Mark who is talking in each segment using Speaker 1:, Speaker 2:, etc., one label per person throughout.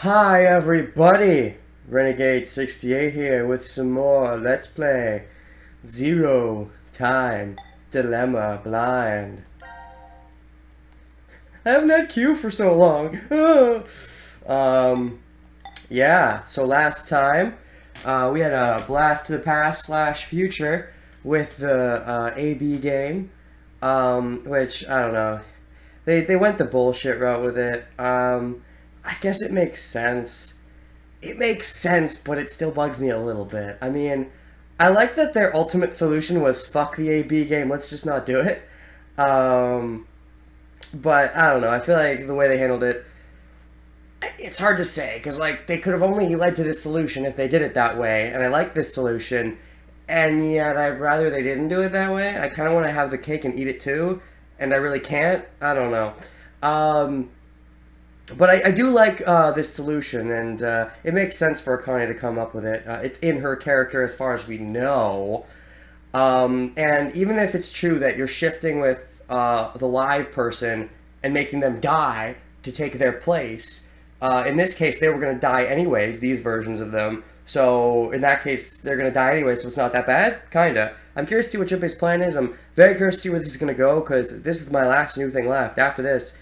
Speaker 1: Hi everybody! Renegade68 here with some more Let's Play Zero Time Dilemma Blind. I haven't had Q for so long. Yeah, so last time we had a blast to the past / future with the AB game, which, I don't know, they went the bullshit route with it. I guess it makes sense. It makes sense, but it still bugs me a little bit. I mean, I like that their ultimate solution was fuck the AB game, let's just not do it. But I don't know, I feel like the way they handled it, it's hard to say, because like they could have only led to this solution if they did it that way, and I like this solution, and yet I'd rather they didn't do it that way. I kind of want to have the cake and eat it too, and I really can't. I don't know. But I do like this solution, and it makes sense for Akane to come up with it. It's in her character as far as we know. And even if it's true that you're shifting with the live person and making them die to take their place, in this case they were going to die anyways, these versions of them. So in that case, they're going to die anyway, so it's not that bad? Kinda. I'm curious to see what Junpei's plan is. I'm very curious to see where this is going to go, because this is my last new thing left. After this,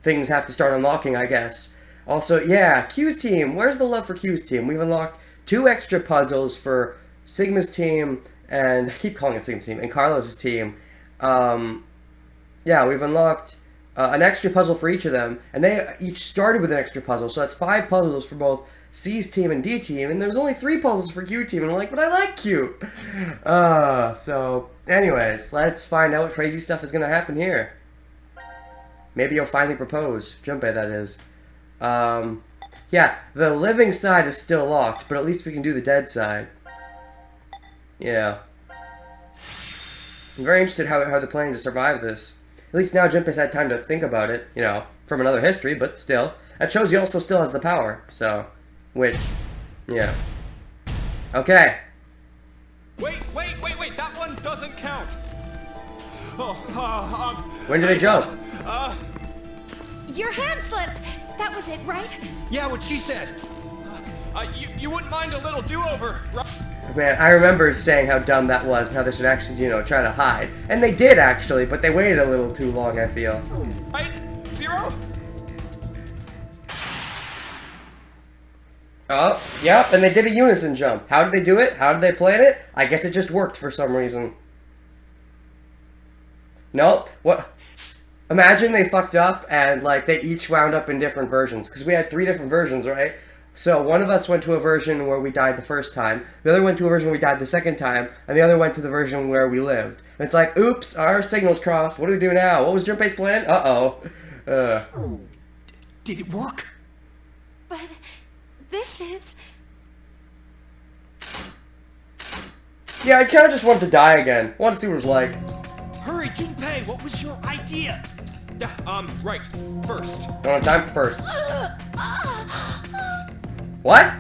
Speaker 1: things have to start unlocking, I guess. Also, yeah, Q's team. Where's the love for Q's team? We've unlocked 2 extra puzzles for Sigma's team, and I keep calling it Sigma's team, and Carlos's team. Yeah, we've unlocked an extra puzzle for each of them, and they each started with an extra puzzle, so that's 5 puzzles for both C's team and D team, and there's only 3 puzzles for Q team, and I'm like, but I like Q! So, anyways, let's find out what crazy stuff is gonna happen here. Maybe you'll finally propose. Junpei, that is. Yeah, the living side is still locked, but at least we can do the dead side. Yeah. I'm very interested how they're planning to survive this. At least now Junpei's had time to think about it, you know, from another history, but still. That shows he also still has the power, so. Which, yeah. Okay.
Speaker 2: Wait, that one doesn't count!
Speaker 1: When do they jump?
Speaker 3: Your hand slipped! That was it, right?
Speaker 2: Yeah, what she said! You wouldn't mind a little do-over, right?
Speaker 1: Man, I remember saying how dumb that was and how they should actually, you know, try to hide. And they did, actually, but they waited a little too long, I feel.
Speaker 2: Right? Zero?
Speaker 1: Oh, yep, and they did a unison jump. How did they do it? How did they plan it? I guess it just worked for some reason. Nope. What? Imagine they fucked up and, like, they each wound up in different versions. Because we had 3 different versions, right? So one of us went to a version where we died the first time, the other went to a version where we died the second time, and the other went to the version where we lived. And it's like, oops, our signals crossed. What do we do now? What was Junpei's plan? Uh-oh.
Speaker 2: Did it work?
Speaker 3: But this is...
Speaker 1: Yeah, I kinda just wanted to die again. I wanted to see what it was like.
Speaker 2: Hurry, Junpei, what was your idea? Yeah, right. First.
Speaker 1: I don't have time for first. What?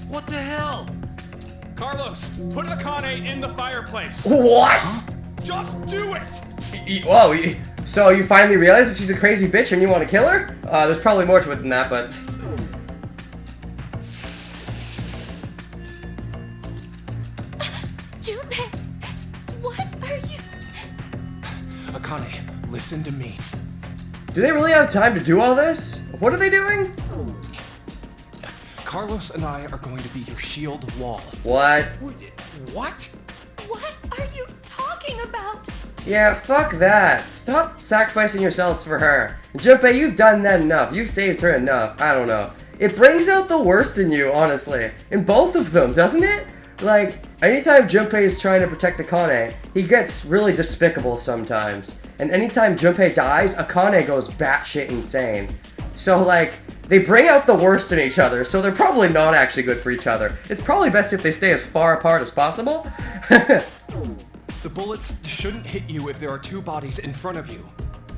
Speaker 2: What the hell? Carlos, put Akane in the fireplace.
Speaker 1: What?
Speaker 2: Just do it!
Speaker 1: Whoa, so you finally realize that she's a crazy bitch and you want to kill her? There's probably more to it than that, but...
Speaker 3: Junpei, what are you...
Speaker 2: Akane, listen to me.
Speaker 1: Do they really have time to do all this? What are they doing?
Speaker 2: Carlos and I are going to be your shield wall.
Speaker 1: What?
Speaker 2: What?
Speaker 3: What are you talking about?
Speaker 1: Yeah, fuck that. Stop sacrificing yourselves for her. Junpei, you've done that enough. You've saved her enough. I don't know. It brings out the worst in you, honestly. In both of them, doesn't it? Like, anytime Junpei is trying to protect Akane, he gets really despicable sometimes. And anytime Junpei dies, Akane goes batshit insane. So, like, they bring out the worst in each other, so they're probably not actually good for each other. It's probably best if they stay as far apart as possible.
Speaker 2: The bullets shouldn't hit you if there are 2 bodies in front of you.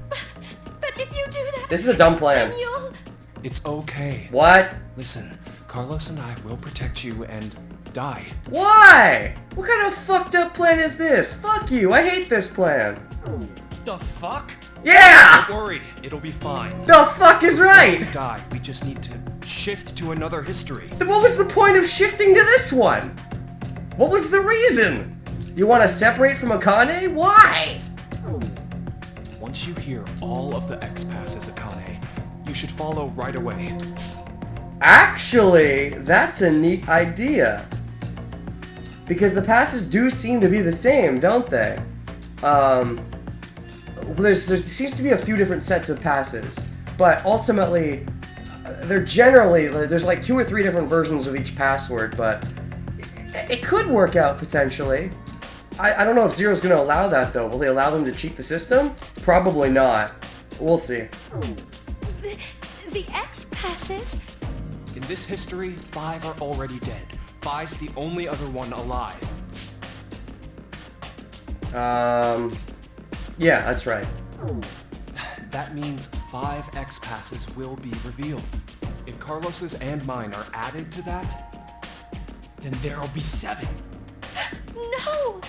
Speaker 3: But if you do that...
Speaker 1: This is a dumb plan.
Speaker 3: Then you'll...
Speaker 2: It's okay.
Speaker 1: What?
Speaker 2: Listen, Carlos and I will protect you and die.
Speaker 1: Why? What kind of fucked up plan is this? Fuck you, I hate this plan.
Speaker 2: The fuck?
Speaker 1: Yeah!
Speaker 2: Don't worry, it'll be fine.
Speaker 1: The fuck is
Speaker 2: When
Speaker 1: right?
Speaker 2: we die, we just need to shift to another history.
Speaker 1: Then what was the point of shifting to this one? What was the reason? You want to separate from Akane? Why?
Speaker 2: Once you hear all of the X passes, Akane, you should follow right away.
Speaker 1: Actually, that's a neat idea. Because the passes do seem to be the same, don't they? There seems to be a few different sets of passes, but ultimately, they're generally, there's like 2 or 3 different versions of each password, but it could work out potentially. I don't know if Zero's going to allow that though. Will they allow them to cheat the system? Probably not. We'll see.
Speaker 3: The X passes?
Speaker 2: In this history, 5 are already dead. 5's the only other one alive.
Speaker 1: Yeah, that's right.
Speaker 2: That means 5 X passes will be revealed. If Carlos's and mine are added to that, then there'll be 7.
Speaker 3: No!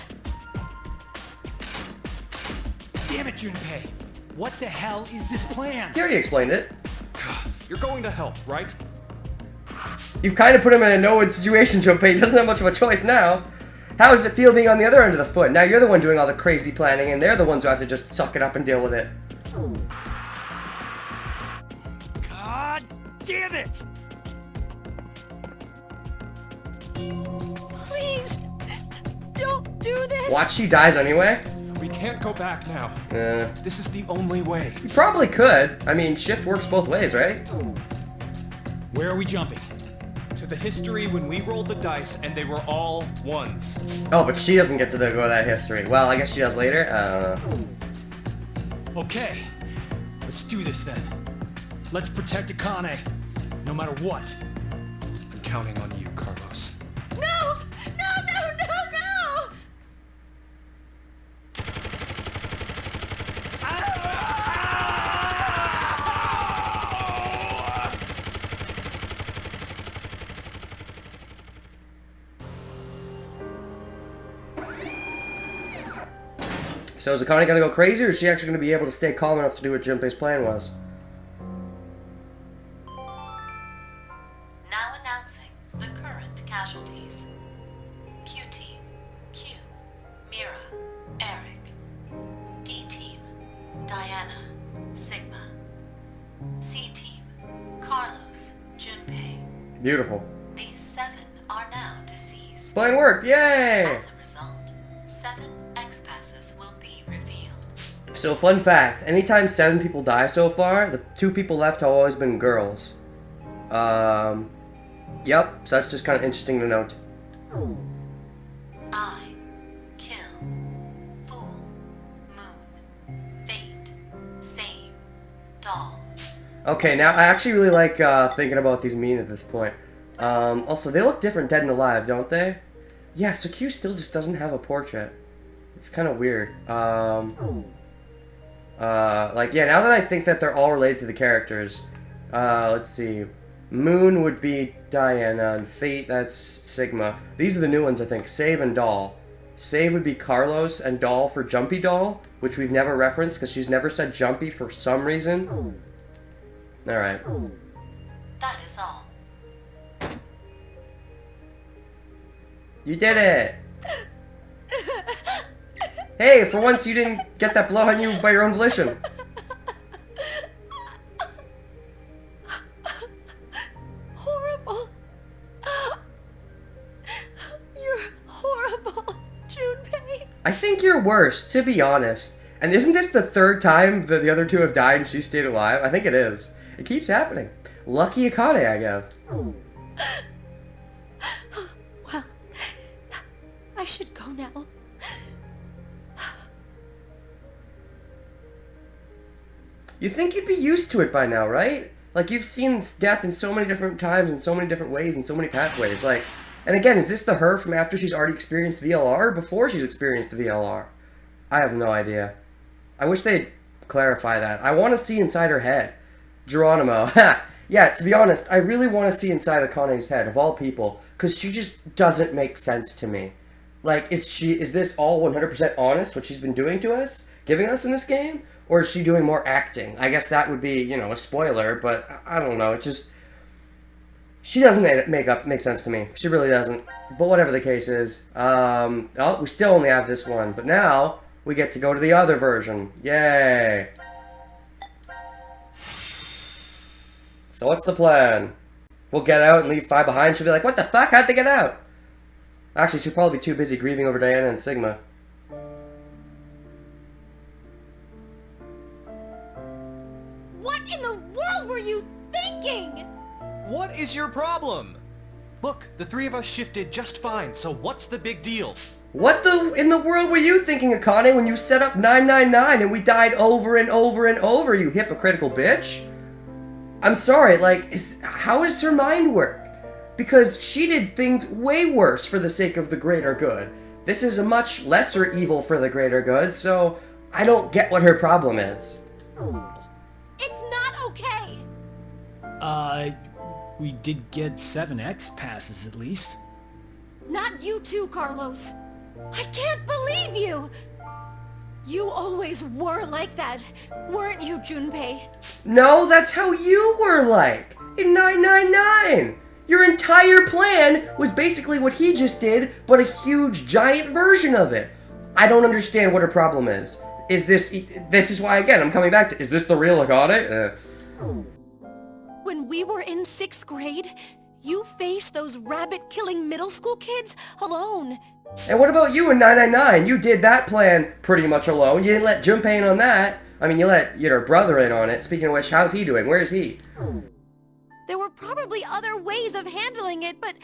Speaker 4: Damn it, Junpei! What the hell is this plan?
Speaker 1: He already explained it.
Speaker 2: You're going to help, right?
Speaker 1: You've kind of put him in a no-win situation, Junpei. He doesn't have much of a choice now. How does it feel being on the other end of the foot? Now you're the one doing all the crazy planning, and they're the ones who have to just suck it up and deal with it.
Speaker 4: God damn it!
Speaker 3: Please! Don't do this!
Speaker 1: Watch, she dies anyway.
Speaker 2: We can't go back now.
Speaker 1: Uh,
Speaker 2: This is the only way.
Speaker 1: you probably could. I mean, shift works both ways, right?
Speaker 4: Where are we jumping?
Speaker 2: To the history when we rolled the dice and they were all 1s.
Speaker 1: Oh, but she doesn't get to go to that history. Well, I guess she does later. I don't know.
Speaker 4: Okay, let's do this then. Let's protect Akane, no matter what.
Speaker 2: I'm counting on you, Carlos.
Speaker 3: No! No, no, no, no!
Speaker 1: So is Akane gonna go crazy, or is she actually gonna be able to stay calm enough to do what Junpei's plan was?
Speaker 5: Now announcing the current casualties. Q Team, Q, Mira, Eric. D Team, Diana, Sigma. C Team, Carlos, Junpei.
Speaker 1: Beautiful.
Speaker 5: These 7 are now deceased.
Speaker 1: Plan worked, yay!
Speaker 5: As a result, 7 X passes will be revealed.
Speaker 1: So fun fact, anytime 7 people die so far, the 2 people left have always been girls. Yep, so that's just kind of interesting to note.
Speaker 5: I, Kill, Fool, Moon, Fate, Save, Doll.
Speaker 1: Okay, now I actually really like thinking about these memes at this point. Also, they look different dead and alive, don't they? Yeah, so Q still just doesn't have a portrait. It's kind of weird. Like, yeah, now that I think that they're all related to the characters, let's see. Moon would be Diana, and Fate, that's Sigma. These are the new ones, I think. Save and Doll. Save would be Carlos, and Doll for Jumpy Doll, which we've never referenced, because she's never said Jumpy for some reason. Alright.
Speaker 5: That is all.
Speaker 1: You did it! Hey, for once you didn't get that blow on you by your own volition.
Speaker 3: Horrible. You're horrible, Junpei.
Speaker 1: I think you're worse, to be honest. And isn't this the 3rd time that the other 2 have died and she stayed alive? I think it is. It keeps happening. Lucky Akane, I guess.
Speaker 3: Well, I should go now.
Speaker 1: You think you'd be used to it by now, right? Like, you've seen death in so many different times, in so many different ways, in so many pathways. Like, and again, is this the her from after she's already experienced VLR or before she's experienced VLR? I have no idea. I wish they'd clarify that. I want to see inside her head. Geronimo. Ha! Yeah, to be honest, I really want to see inside Akane's head, of all people, because she just doesn't make sense to me. Like, is this all 100% honest, what she's been doing to us, giving us in this game? Or is she doing more acting? I guess that would be, a spoiler, but I don't know. It just... She doesn't make sense to me. She really doesn't. But whatever the case is, we still only have this one. But now, we get to go to the other version. Yay! So what's the plan? We'll get out and leave 5 behind. She'll be like, what the fuck? How'd they get out? Actually, she'll probably be too busy grieving over Diana and Sigma.
Speaker 3: What in the world were you thinking?
Speaker 2: What is your problem? Look, the 3 of us shifted just fine, so what's the big deal?
Speaker 1: What in the world were you thinking, Akane, when you set up 999 and we died over and over and over, you hypocritical bitch? I'm sorry, how does her mind work? Because she did things way worse for the sake of the greater good. This is a much lesser evil for the greater good, so I don't get what her problem is.
Speaker 3: It's not okay.
Speaker 4: We did get 7 X passes at least.
Speaker 3: Not you too, Carlos. I can't believe you. You always were like that, weren't you, Junpei?
Speaker 1: No, that's how you were like, in 999. Your entire plan was basically what he just did, but a huge, giant version of it. I don't understand what her problem is. This is why, again, I'm coming back to, is this the real Akane?
Speaker 3: When we were in 6th grade, you faced those rabbit-killing middle school kids alone.
Speaker 1: And what about you in 999? You did that plan pretty much alone. You didn't let Junpei in on that. I mean, you let your brother in on it. Speaking of which, how's he doing? Where is he?
Speaker 3: There were probably other ways of handling it, but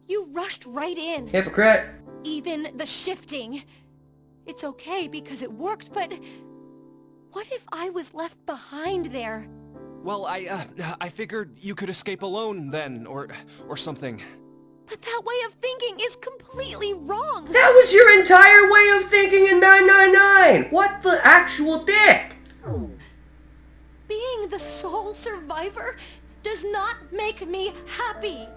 Speaker 3: you rushed right in.
Speaker 1: Hypocrite.
Speaker 3: Even the shifting. It's okay because it worked, but what if I was left behind there?
Speaker 2: Well, I figured you could escape alone then, or something.
Speaker 3: But that way of thinking is completely wrong.
Speaker 1: That was your entire way of thinking in 999. What the actual dick?
Speaker 3: Being the sole survivor does not make me happy.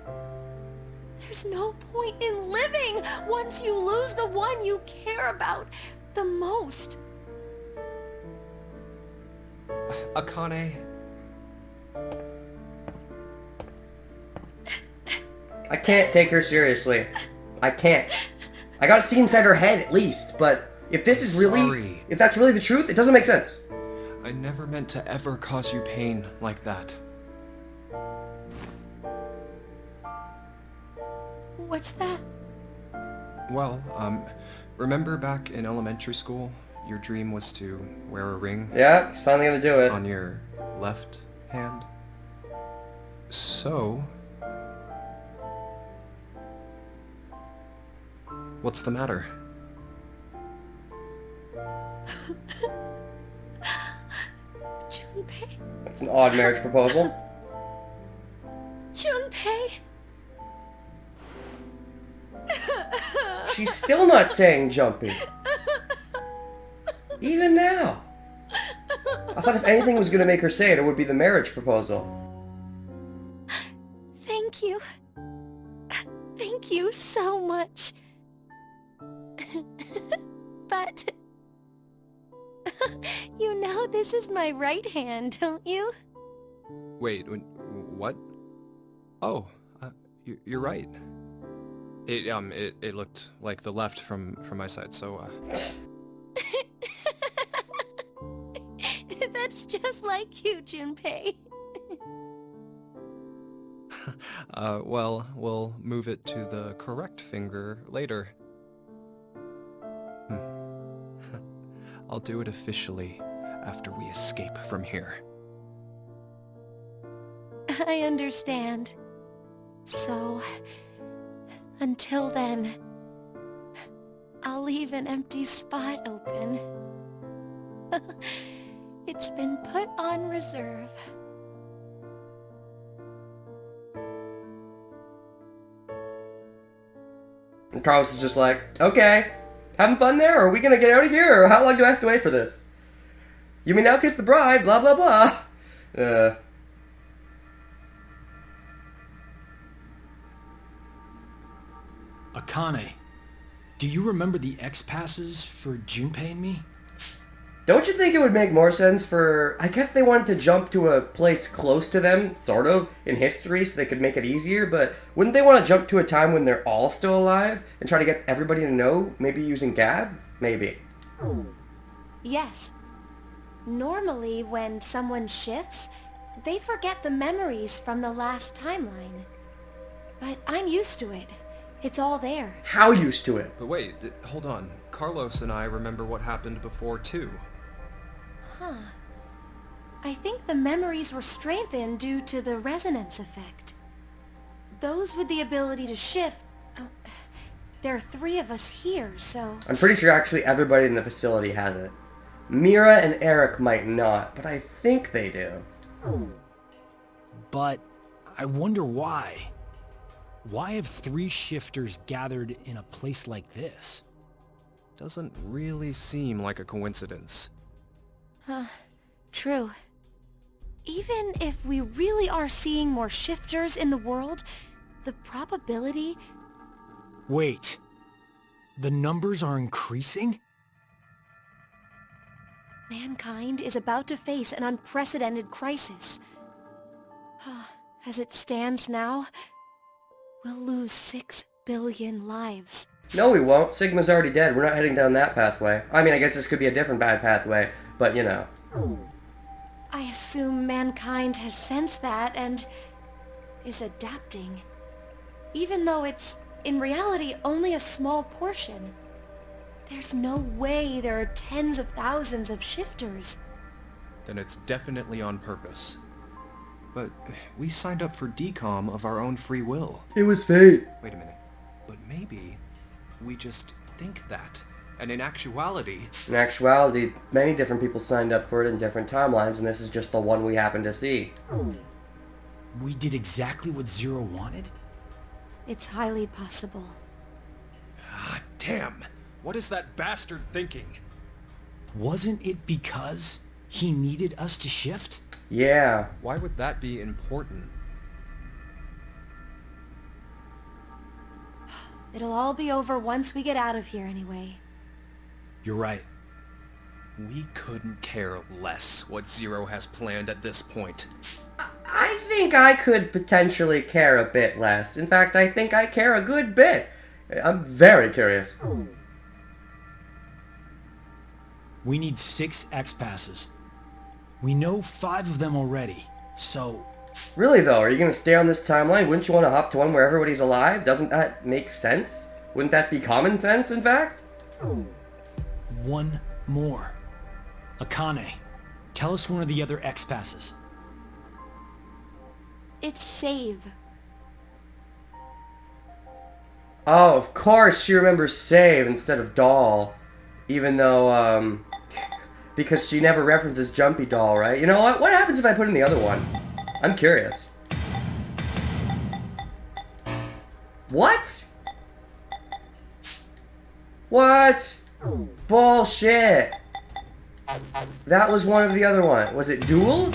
Speaker 3: There's no point in living once you lose the one you care about the most.
Speaker 2: Akane...
Speaker 1: I can't take her seriously. I can't. I gotta see inside her head at least, but if this is really...
Speaker 2: Sorry.
Speaker 1: If that's really the truth, it doesn't make sense.
Speaker 2: I never meant to ever cause you pain like that.
Speaker 3: What's that?
Speaker 2: Well, remember back in elementary school, your dream was to wear a ring
Speaker 1: Yeah, he's finally gonna do it.
Speaker 2: on your left hand? So... what's the matter?
Speaker 3: Junpei?
Speaker 1: That's an odd marriage proposal.
Speaker 3: Junpei?
Speaker 1: She's still not saying jumpy. Even now. I thought if anything was gonna make her say it, it would be the marriage proposal.
Speaker 3: Thank you. Thank you so much. But... you know this is my right hand, don't you?
Speaker 2: Wait, what? Oh, you're right. It looked like the left from my side, so,
Speaker 3: That's just like you, Junpei.
Speaker 2: well, we'll move it to the correct finger later. I'll do it officially after we escape from here.
Speaker 3: I understand. So, until then, I'll leave an empty spot open. It's been put on reserve.
Speaker 1: And Carlos is just like, okay, having fun there? Or are we gonna get out of here? Or how long do I have to wait for this? You may now kiss the bride, blah blah blah.
Speaker 4: Akane, do you remember the X passes for Junpei and me?
Speaker 1: Don't you think it would make more sense for... I guess they wanted to jump to a place close to them, sort of, in history so they could make it easier, but wouldn't they want to jump to a time when they're all still alive and try to get everybody to know, maybe using Gab? Maybe.
Speaker 3: Yes. Normally, when someone shifts, they forget the memories from the last timeline. But I'm used to it. It's all there.
Speaker 1: How used to it?
Speaker 2: But wait, hold on. Carlos and I remember what happened before, too.
Speaker 3: Huh. I think the memories were strengthened due to the resonance effect. Those with the ability to shift... Oh, there are 3 of us here, so...
Speaker 1: I'm pretty sure actually everybody in the facility has it. Mira and Eric might not, but I think they do.
Speaker 4: But I wonder why. Why have 3 shifters gathered in a place like this?
Speaker 2: Doesn't really seem like a coincidence.
Speaker 3: True. Even if we really are seeing more shifters in the world, the probability...
Speaker 4: Wait. The numbers are increasing?
Speaker 3: Mankind is about to face an unprecedented crisis. As it stands now, we'll lose 6 billion lives.
Speaker 1: No, we won't. Sigma's already dead. We're not heading down that pathway. I mean, I guess this could be a different bad pathway, but you know.
Speaker 3: I assume mankind has sensed that and is adapting. Even though it's, in reality, only a small portion. There's no way there are tens of thousands of shifters.
Speaker 2: Then it's definitely on purpose. But we signed up for decom of our own free will.
Speaker 1: It was fate.
Speaker 2: Wait a minute. But maybe we just think that. And in actuality...
Speaker 1: In actuality, many different people signed up for it in different timelines, and this is just the one we happen to see.
Speaker 4: We did exactly what Zero wanted?
Speaker 3: It's highly possible.
Speaker 2: Ah, damn! What is that bastard thinking?
Speaker 4: Wasn't it because he needed us to shift?
Speaker 1: Yeah.
Speaker 2: Why would that be important?
Speaker 3: It'll all be over once we get out of here anyway.
Speaker 4: You're right.
Speaker 2: We couldn't care less what Zero has planned at this point.
Speaker 1: I think I could potentially care a bit less. In fact, I think I care a good bit. I'm very curious.
Speaker 4: We need 6 X-passes. We know 5 of them already, so...
Speaker 1: Really though, are you gonna stay on this timeline? Wouldn't you want to hop to one where everybody's alive? Doesn't that make sense? Wouldn't that be common sense, in fact?
Speaker 4: One more. Akane, tell us one of the other X-passes.
Speaker 3: It's save.
Speaker 1: Oh, of course she remembers save instead of doll. Even though, because she never references Jumpy Doll, right? You know what? What happens if I put in the other one? I'm curious. What? What? Bullshit. That was one of the other one. Was it dual?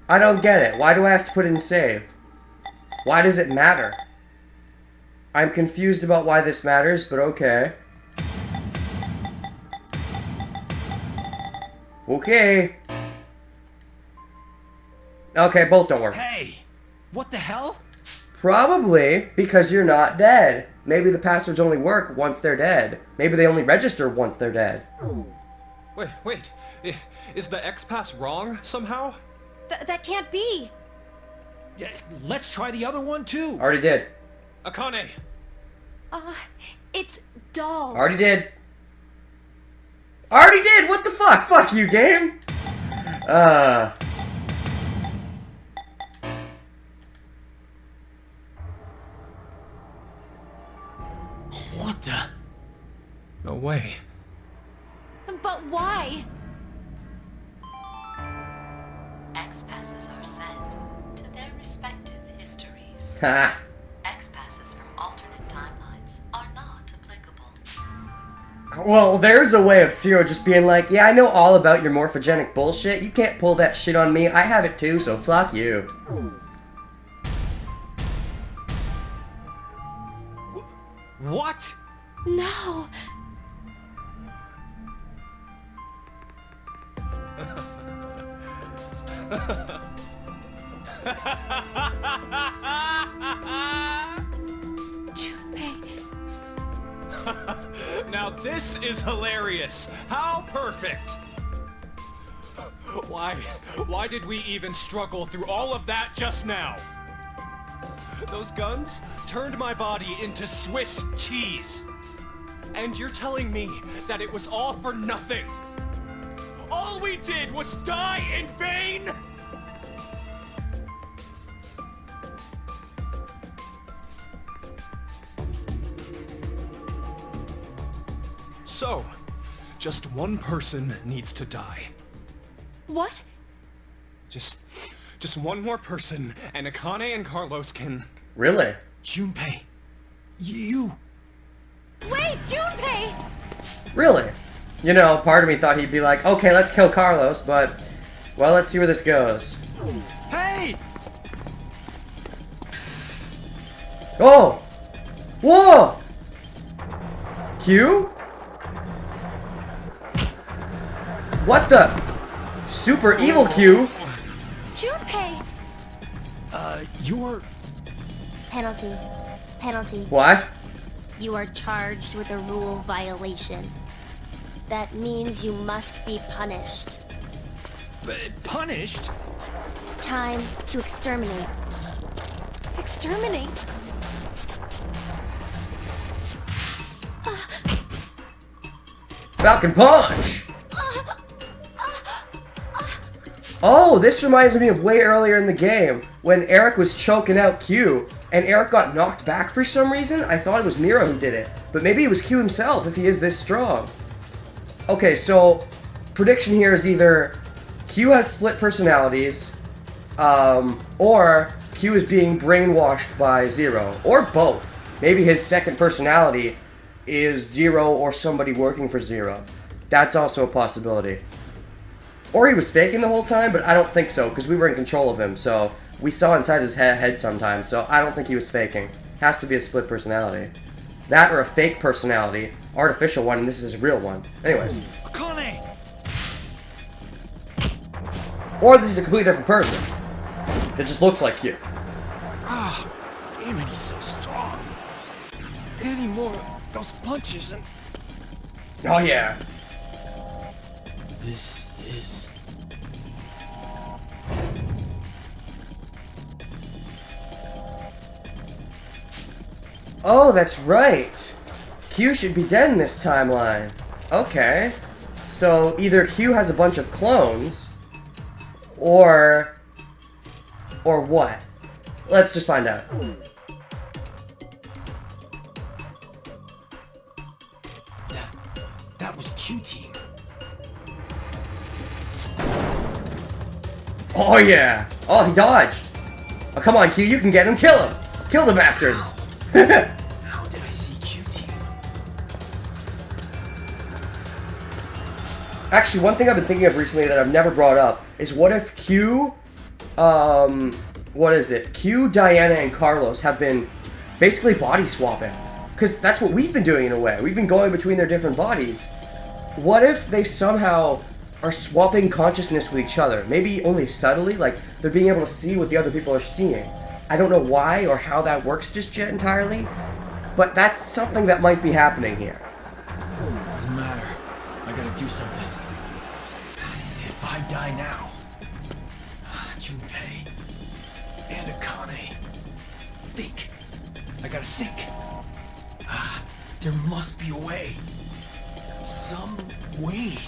Speaker 1: I don't get it. Why do I have to put in save? Why does it matter? I'm confused about why this matters, but okay. Okay. Okay, both don't work.
Speaker 4: Hey! What the hell?
Speaker 1: Probably because you're not dead. Maybe the passwords only work once they're dead. Maybe they only register once they're dead.
Speaker 2: Wait. Is the X-Pass wrong somehow?
Speaker 3: That can't be.
Speaker 4: Yeah, let's try the other one too.
Speaker 1: Already did.
Speaker 2: Akane!
Speaker 3: It's doll.
Speaker 1: Already did. Already did! What the fuck? Fuck you, game!
Speaker 4: What the?
Speaker 2: No way.
Speaker 3: But why?
Speaker 5: X-passes are sent to their respective histories.
Speaker 1: Ha!
Speaker 5: X-passes from alternate timelines are not applicable.
Speaker 1: Well, there's a way of Zero just being like, yeah, I know all about your morphogenic bullshit. You can't pull that shit on me. I have it too, so fuck you.
Speaker 4: What?
Speaker 3: No. Junpei.
Speaker 2: Now this is hilarious. How perfect. Why did we even struggle through all of that just now? Those guns turned my body into Swiss cheese. And you're telling me that it was all for nothing? All we did was die in vain? So, just one person needs to die.
Speaker 3: What?
Speaker 2: Just one more person, and Akane and Carlos can...
Speaker 1: Really?
Speaker 4: Junpei, you...
Speaker 3: Wait, Junpei!
Speaker 1: Really? You know, part of me thought he'd be like, okay, let's kill Carlos, but, well, let's see where this goes.
Speaker 2: Hey!
Speaker 1: Oh! Whoa! Q? What the? Super evil Q?
Speaker 3: Junpei!
Speaker 4: You're...
Speaker 6: Penalty. Penalty.
Speaker 1: What?
Speaker 6: You are charged with a rule violation. That means you must be punished.
Speaker 4: punished?
Speaker 6: Time to exterminate.
Speaker 3: Exterminate?
Speaker 1: Falcon Punch! Oh, this reminds me of way earlier in the game, when Eric was choking out Q, and Eric got knocked back for some reason. I thought it was Mira who did it, but maybe it was Q himself if he is this strong. Okay, so, prediction here is either Q has split personalities, or Q is being brainwashed by Zero, or both. Maybe his second personality is Zero or somebody working for Zero. That's also a possibility. Or he was faking the whole time, but I don't think so, because we were in control of him, so we saw inside his head sometimes, so I don't think he was faking. Has to be a split personality. That or a fake personality, artificial one, and this is a real one. Anyways.
Speaker 4: Akane!
Speaker 1: Or this is a completely different person that just looks like you.
Speaker 4: Ah, damn it, he's so strong. Any more of those punches and...
Speaker 1: Oh yeah.
Speaker 4: This is...
Speaker 1: Oh, that's right. Q should be dead in this timeline. Okay. So either Q has a bunch of clones, or what? Let's just find out.
Speaker 4: That was Q-Team.
Speaker 1: Oh yeah. Oh, he dodged. Oh, come on, Q, you can get him. Kill him. Kill the bastards.
Speaker 4: How did I see Q-Team?
Speaker 1: Actually, one thing I've been thinking of recently that I've never brought up is what if Q, what is it? Q, Diana, and Carlos have been basically body swapping. Because that's what we've been doing in a way. We've been going between their different bodies. What if they somehow are swapping consciousness with each other? Maybe only subtly, like they're being able to see what the other people are seeing. I don't know why or how that works just yet entirely, but that's something that might be happening here.
Speaker 4: Doesn't matter. I gotta do something. If I die now, Junpei and Akane, think. I gotta think. There must be a way. Some way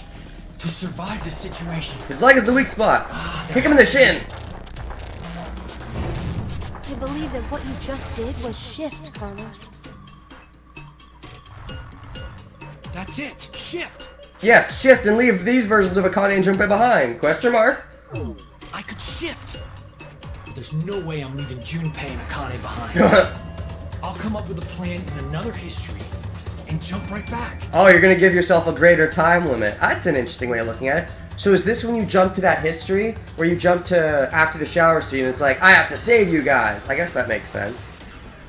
Speaker 4: to survive this situation.
Speaker 1: His leg is the weak spot. Kick him in the shin.
Speaker 3: I believe that what you just did was shift, Carlos.
Speaker 4: That's it. Shift.
Speaker 1: Yes, shift and leave these versions of Akane and Junpei behind. Question mark?
Speaker 4: I could shift. But there's no way I'm leaving Junpei and Akane behind. I'll come up with a plan in another history and jump right back.
Speaker 1: Oh, you're gonna give yourself a greater time limit. That's an interesting way of looking at it. So is this when you jump to that history, where you jump to after the shower scene, it's like, I have to save you guys. I guess that makes sense.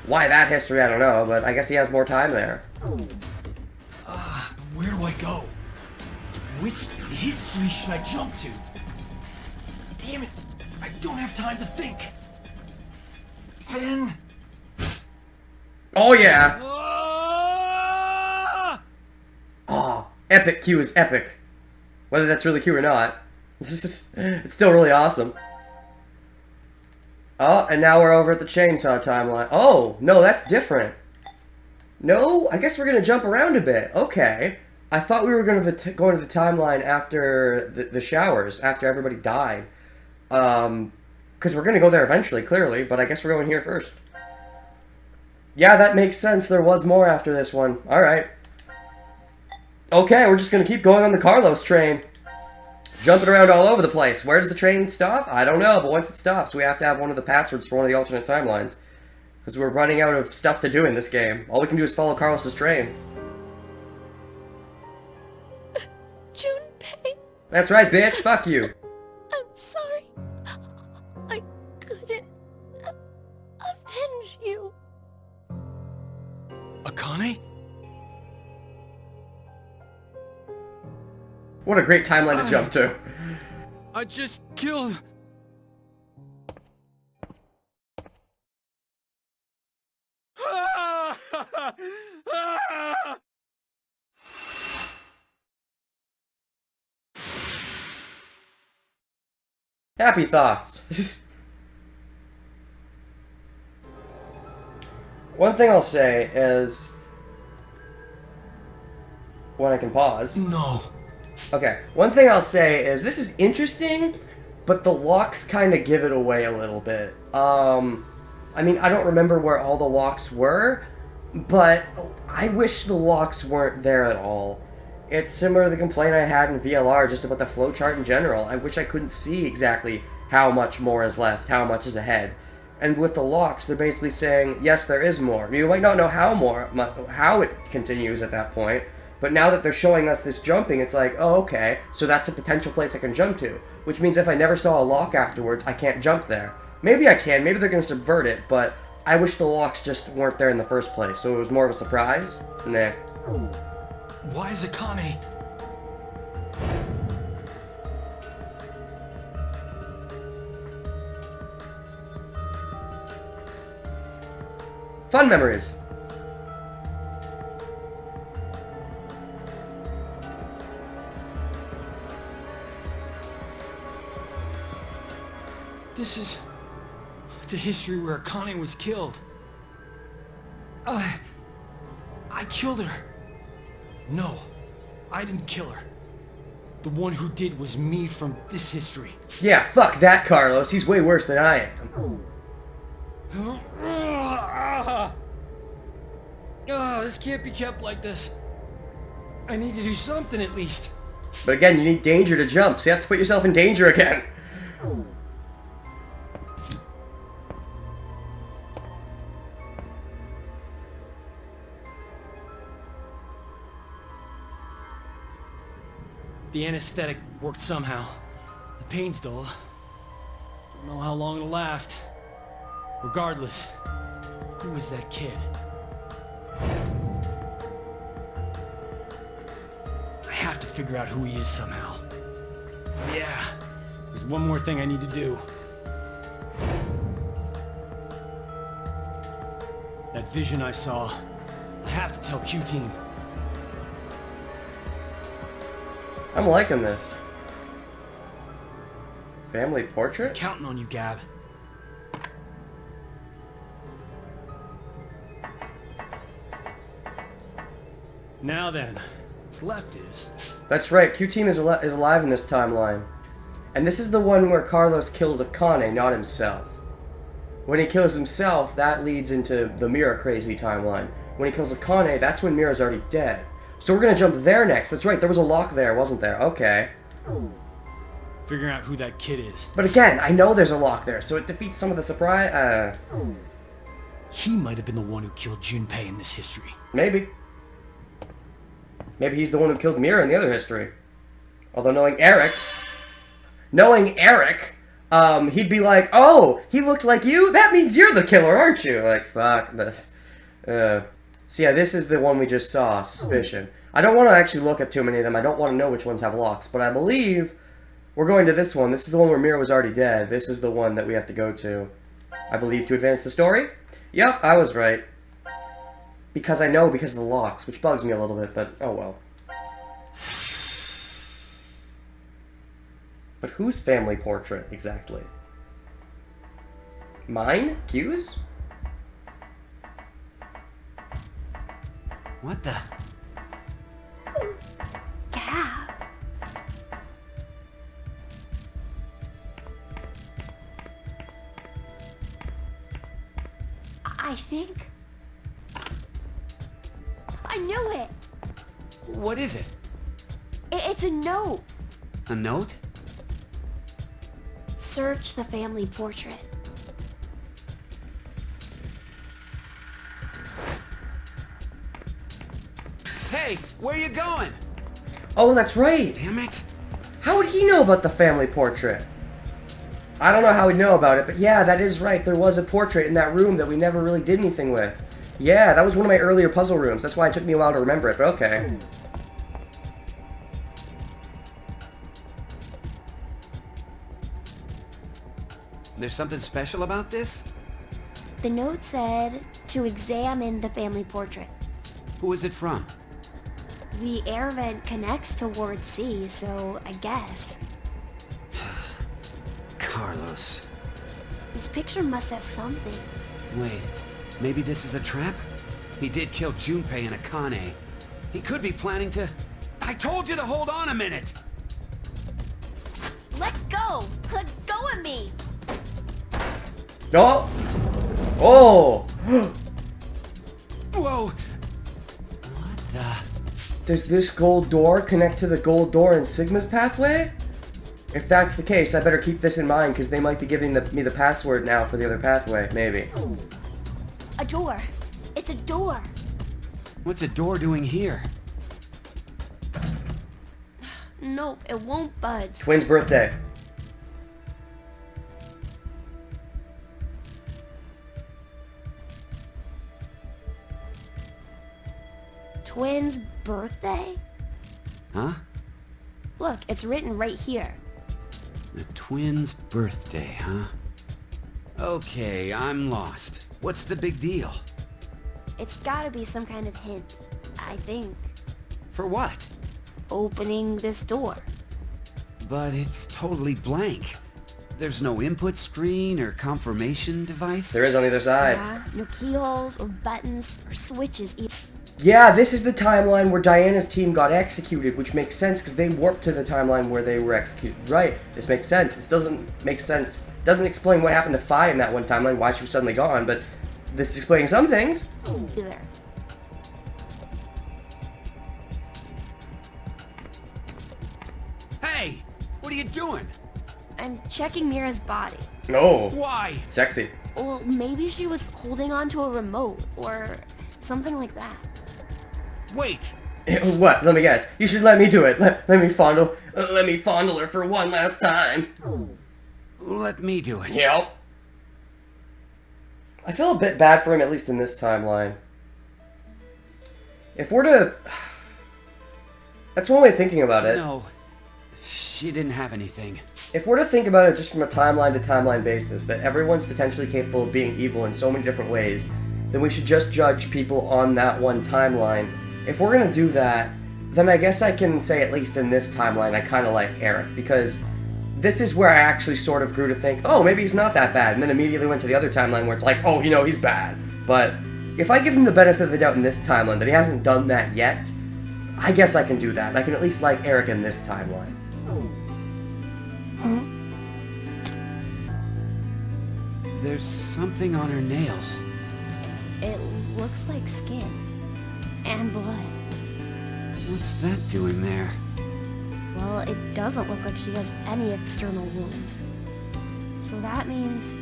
Speaker 1: Why that history, I don't know, but I guess he has more time there.
Speaker 4: go. Which history should I jump to? Damn it, I don't have time to think. Then...
Speaker 1: Oh yeah!
Speaker 4: Ah!
Speaker 1: Oh, epic Q is epic. Whether that's really Q or not. It's still really awesome. Oh, and now we're over at the chainsaw timeline. Oh, no, that's different. No, I guess we're going to jump around a bit. Okay. I thought we were going to go into the timeline after the showers, after everybody died. Because we're going to go there eventually, clearly, but I guess we're going here first. Yeah, that makes sense. There was more after this one. Alright. Okay, we're just going to keep going on the Carlos train. Jumping around all over the place. Where's the train stop? I don't know, but once it stops, we have to have one of the passwords for one of the alternate timelines. Because we're running out of stuff to do in this game. All we can do is follow Carlos's train.
Speaker 3: Junpei,
Speaker 1: That's right, bitch. Fuck you.
Speaker 3: I'm sorry. I couldn't avenge you.
Speaker 2: Akane?
Speaker 1: What a great timeline to jump to.
Speaker 2: I just killed...
Speaker 1: Happy thoughts. One thing I'll say is... when I can pause.
Speaker 4: No.
Speaker 1: Okay, one thing I'll say is this is interesting, but the locks kind of give it away a little bit. I mean, I don't remember where all the locks were, but I wish the locks weren't there at all. It's similar to the complaint I had in VLR just about the flowchart in general. I wish I couldn't see exactly how much more is left, how much is ahead. And with the locks, they're basically saying, yes, there is more. You might not know how it continues at that point, but now that they're showing us this jumping, it's like, oh, okay, so that's a potential place I can jump to. Which means if I never saw a lock afterwards, I can't jump there. Maybe I can, maybe they're going to subvert it, but I wish the locks just weren't there in the first place, so it was more of a surprise. Nah.
Speaker 4: Why is Akane...
Speaker 1: Fun memories.
Speaker 4: This is the history where Akane was killed. I killed her. No, I didn't kill her. The one who did was me from this history.
Speaker 1: Yeah, fuck that, Carlos. He's way worse than I am.
Speaker 4: This can't be kept like this. I need to do something at least.
Speaker 1: But again, you need danger to jump, so you have to put yourself in danger again.
Speaker 4: The anesthetic worked somehow. The pain's dulled. Don't know how long it'll last. Regardless, who was that kid? I have to figure out who he is somehow. Yeah, there's one more thing I need to do. That vision I saw, I have to tell Q-Team.
Speaker 1: I'm liking this. Family portrait?
Speaker 4: Counting on you, Gab. Now then, what's left is...
Speaker 1: That's right, Q-Team is alive in this timeline. And this is the one where Carlos killed Akane, not himself. When he kills himself, that leads into the Mira crazy timeline. When he kills Akane, that's when Mira's already dead. So we're gonna jump there next. That's right, there was a lock there, wasn't there? Okay.
Speaker 4: Figuring out who that kid is.
Speaker 1: But again, I know there's a lock there, so it defeats some of the surprise.
Speaker 4: He might have been the one who killed Junpei in this history.
Speaker 1: Maybe. Maybe he's the one who killed Mira in the other history. Although knowing Eric, he'd be like, oh, he looked like you? That means you're the killer, aren't you? Like, fuck this. So yeah, this is the one we just saw, Suspicion. I don't want to actually look at too many of them. I don't want to know which ones have locks, but I believe we're going to this one. This is the one where Mira was already dead. This is the one that we have to go to, I believe, to advance the story. Yep, I was right. Because I know because of the locks, which bugs me a little bit, but oh well. But whose family portrait, exactly? Mine? Q's?
Speaker 7: What the?
Speaker 3: Gab. I think... I knew it!
Speaker 7: What is it?
Speaker 3: It's a note.
Speaker 7: A note?
Speaker 3: Search the family portrait.
Speaker 7: Hey, where you going?
Speaker 1: Oh, that's right!
Speaker 7: Damn it.
Speaker 1: How would he know about the family portrait? I don't know how he'd know about it, but yeah, that is right. There was a portrait in that room that we never really did anything with. Yeah, that was one of my earlier puzzle rooms. That's why it took me a while to remember it, but okay.
Speaker 7: There's something special about this?
Speaker 6: The note said to examine the family portrait.
Speaker 7: Who is it from?
Speaker 6: The air vent connects to Ward C, so I guess.
Speaker 7: Carlos.
Speaker 6: This picture must have something.
Speaker 7: Wait, maybe this is a trap? He did kill Junpei and Akane. He could be planning to... I told you to hold on a minute!
Speaker 6: Let go! Let go of me!
Speaker 1: No! Oh!
Speaker 7: Whoa! What the...
Speaker 1: Does this gold door connect to the gold door in Sigma's pathway? If that's the case, I better keep this in mind, because they might be giving me the password now for the other pathway, maybe.
Speaker 6: A door. It's a door.
Speaker 7: What's a door doing here?
Speaker 6: Nope, it won't budge.
Speaker 1: Twin's birthday.
Speaker 6: Twin's birthday?
Speaker 7: Huh?
Speaker 6: Look, it's written right here.
Speaker 7: The twins' birthday, huh? Okay, I'm lost. What's the big deal?
Speaker 6: It's gotta be some kind of hint, I think.
Speaker 7: For what?
Speaker 6: Opening this door.
Speaker 7: But it's totally blank. There's no input screen or confirmation device?
Speaker 1: There is on the other side.
Speaker 6: Yeah, no keyholes or buttons or switches even.
Speaker 1: Yeah, this is the timeline where Diana's team got executed, which makes sense because they warped to the timeline where they were executed. Right, this makes sense. It doesn't make sense. It doesn't explain what happened to Fi in that one timeline, why she was suddenly gone, but this is explaining some things.
Speaker 6: Either.
Speaker 7: Hey! What are you doing?
Speaker 6: I'm checking Mira's body.
Speaker 1: No.
Speaker 7: Why?
Speaker 1: Sexy.
Speaker 6: Well, maybe she was holding onto a remote or something like that.
Speaker 7: Wait!
Speaker 1: What? Let me guess. You should let me do it. Let me fondle her for one last time.
Speaker 7: Let me do it.
Speaker 1: Yep. I feel a bit bad for him, at least in this timeline. If we're to... That's one way of thinking about it.
Speaker 7: No. She didn't have anything.
Speaker 1: If we're to think about it just from a timeline-to-timeline basis, that everyone's potentially capable of being evil in so many different ways, then we should just judge people on that one timeline. If we're gonna do that, then I guess I can say, at least in this timeline, I kinda like Eric, because this is where I actually sort of grew to think, oh, maybe he's not that bad, and then immediately went to the other timeline where it's like, oh, you know, he's bad. But if I give him the benefit of the doubt in this timeline, that he hasn't done that yet, I guess I can do that. I can at least like Eric in this timeline.
Speaker 6: Huh?
Speaker 7: There's something on her nails.
Speaker 6: It looks like skin. And blood.
Speaker 7: What's that doing there?
Speaker 6: Well, it doesn't look like she has any external wounds. So that means...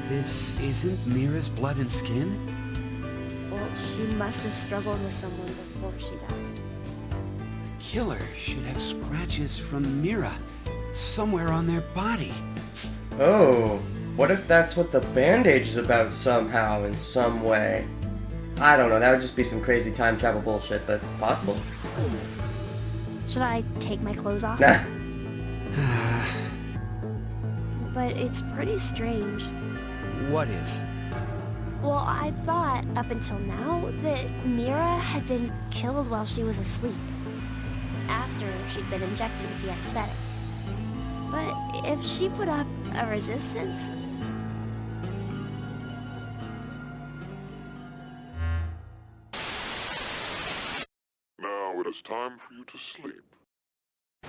Speaker 7: This isn't Mira's blood and skin?
Speaker 6: Well, she must have struggled with someone before she died.
Speaker 7: The killer should have scratches from Mira somewhere on their body.
Speaker 1: Oh, what if that's what the bandage is about somehow, in some way? I don't know, that would just be some crazy time travel bullshit, but it's possible.
Speaker 6: Should I take my clothes off?
Speaker 1: Nah.
Speaker 6: But it's pretty strange.
Speaker 7: What is?
Speaker 6: Well, I thought, up until now, that Mira had been killed while she was asleep. After she'd been injected with the anesthetic. But if she put up a resistance...
Speaker 8: Now it is time for you to sleep.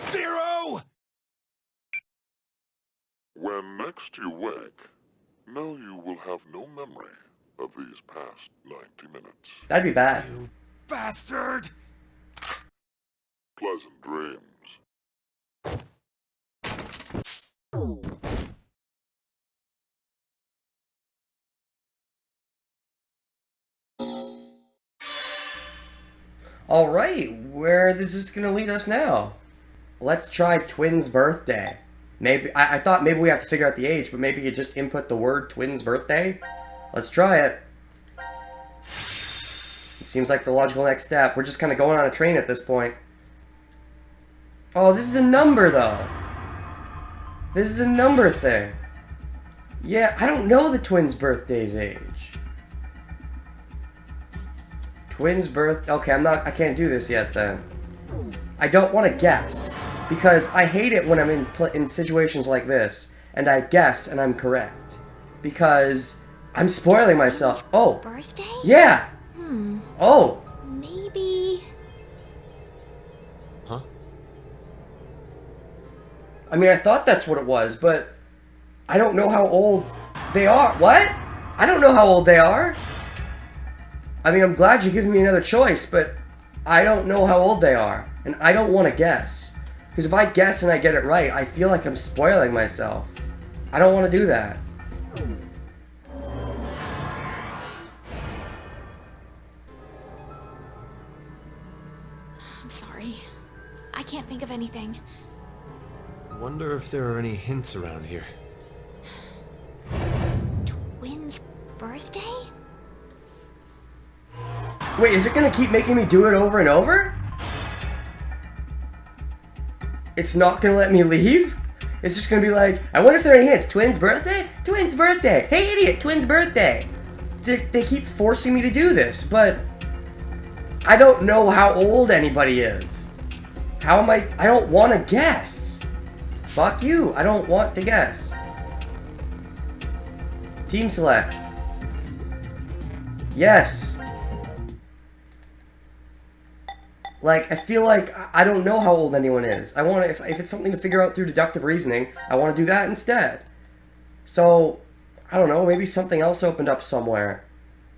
Speaker 2: Zero!
Speaker 8: When next you wake, know you will have no memory of these past 90 minutes.
Speaker 1: That'd be bad.
Speaker 2: You bastard!
Speaker 8: Pleasant dreams.
Speaker 1: Alright, where is this gonna lead us now? Let's try Twin's birthday. Maybe I thought maybe we have to figure out the age, but maybe you just input the word Twin's birthday? Let's try it. It seems like the logical next step. We're just kind of going on a train at this point. Oh, this is a number, though. This is a number thing. Yeah, I don't know the twins' birthday's age. Twins' birth... Okay, I can't do this yet, then. I don't want to guess. Because I hate it when I'm in situations like this. And I guess, and I'm correct. Because I'm spoiling myself. Oh.
Speaker 3: Birthday?
Speaker 1: Yeah. Oh.
Speaker 3: Maybe...
Speaker 2: Huh?
Speaker 1: I mean, I thought that's what it was, but I don't know how old they are. What? I don't know how old they are. I mean, I'm glad you're giving me another choice, but I don't know how old they are. And I don't want to guess. Because if I guess and I get it right, I feel like I'm spoiling myself. I don't want to do that.
Speaker 3: I'm sorry. I can't think of anything.
Speaker 4: Wonder if there are any hints around here.
Speaker 3: Twin's birthday?
Speaker 1: Wait, is it going to keep making me do it over and over? It's not going to let me leave? It's just going to be like, I wonder if there are any hints. Twin's birthday? Twin's birthday. Hey, idiot, twin's birthday. They keep forcing me to do this, but I don't know how old anybody is. How am I don't want to guess. Fuck you. I don't want to guess. Team select. Yes. Like, I feel like I don't know how old anyone is. I want to, if it's something to figure out through deductive reasoning, I want to do that instead. So, I don't know, maybe something else opened up somewhere.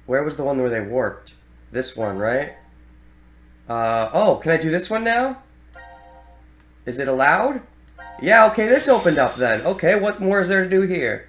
Speaker 1: Where was the one where they warped? This one, right? Oh, can I do this one now? Is it allowed? Yeah, okay, this opened up then. Okay, what more is there to do here?